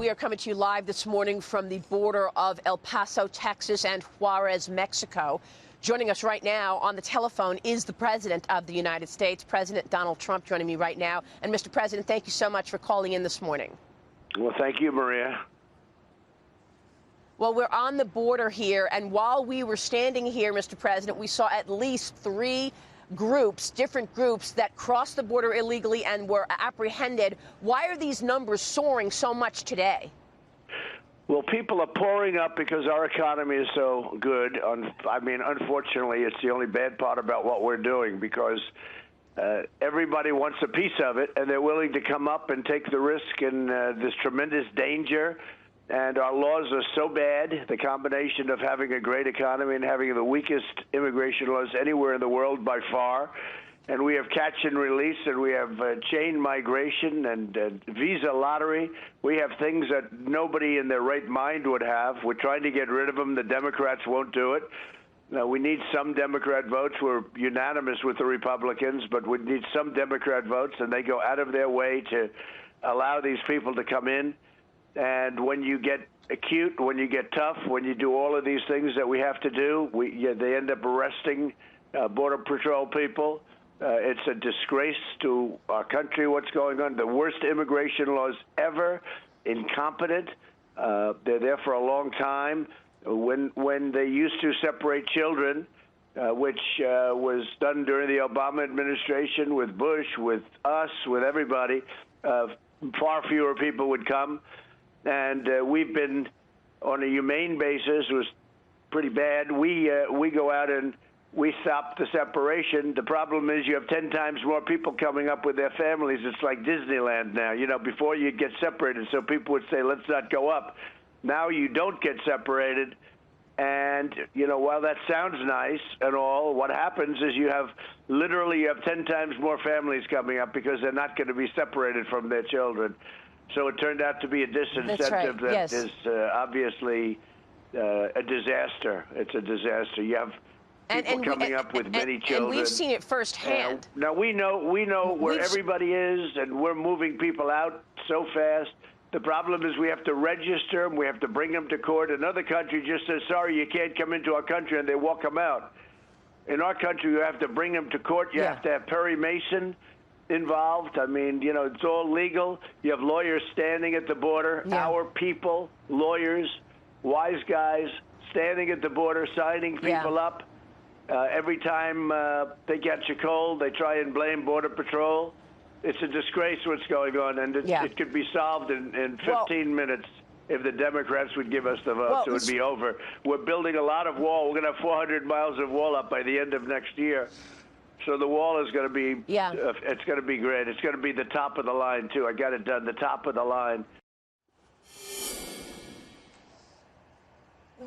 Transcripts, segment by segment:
We are coming to you live this morning from the border of El Paso, Texas, and Juarez, Mexico. Joining us right now on the telephone is the President of the United States, President Donald Trump, joining me right now. And, Mr. President, thank you so much for calling in this morning. Well, thank you, Maria. Well, we're on the border here, and while we were standing here, Mr. President, we saw at least three different groups that crossed the border illegally and were apprehended. Why are these numbers soaring so much today? Well, people are pouring up because our economy is so good. I mean, unfortunately, it's the only bad part about what we're doing, because everybody wants a piece of it, and they're willing to come up and take the risk in this tremendous danger. And our laws are so bad, the combination of having a great economy and having the weakest immigration laws anywhere in the world by far. And we have catch and release, and we have chain migration and visa lottery. We have things that nobody in their right mind would have. We're trying to get rid of them. The Democrats won't do it. Now, we need some Democrat votes. We're unanimous with the Republicans, but we need some Democrat votes, and they go out of their way to allow these people to come in. And when you get acute, when you get tough, when you do all of these things that we have to do, they end up arresting Border Patrol people. It's a disgrace to our country what's going on. The worst immigration laws ever, incompetent. They're there for a long time. When they used to separate children, which was done during the Obama administration with Bush, with us, with everybody, far fewer people would come. And we've been, on a humane basis, it was pretty bad. We go out and we stop the separation. The problem is you have 10 times more people coming up with their families. It's like Disneyland now. You know, before you'd get separated, so people would say, let's not go up. Now you don't get separated. And, you know, while that sounds nice and all, what happens is you have 10 times more families coming up because they're not going to be separated from their children. So it turned out to be a disincentive that is obviously a disaster. It's a disaster. You have people coming up with many children. And we've seen it firsthand. Now, we know where everybody is, and we're moving people out so fast. The problem is we have to register them. We have to bring them to court. Another country just says, sorry, you can't come into our country, and they walk them out. In our country, you have to bring them to court. You have to have Perry Mason involved. I mean, you know, it's all legal. You have lawyers standing at the border, our people, lawyers, wise guys, standing at the border, signing people up. Every time they catch a cold, they try and blame Border Patrol. It's a disgrace what's going on, and it could be solved in 15 minutes. If the Democrats would give us the votes, it would be over. We're building a lot of wall. We're going to have 400 miles of wall up by the end of next year. So the wall is going to be, it's going to be great. It's going to be the top of the line, too. I got it done, the top of the line.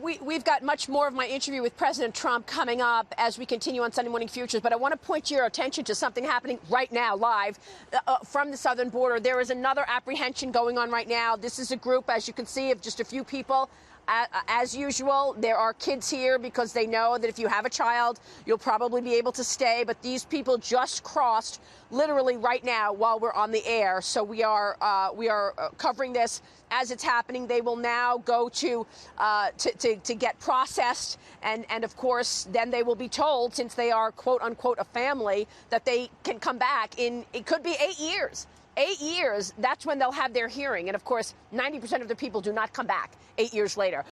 We've got much more of my interview with President Trump coming up as we continue on Sunday Morning Futures, but I want to point your attention to something happening right now, live from the southern border. There is another apprehension going on right now. This is a group, as you can see, of just a few people. As usual, there are kids here because they know that if you have a child, you'll probably be able to stay. But these people just crossed literally right now while we're on the air. So we are covering this as it's happening. They will now go to get processed. And of course, then they will be told, since they are, quote unquote, a family, that they can come back in, it could be 8 years. 8 years, that's when they'll have their hearing. And of course, 90% of the people do not come back 8 years later.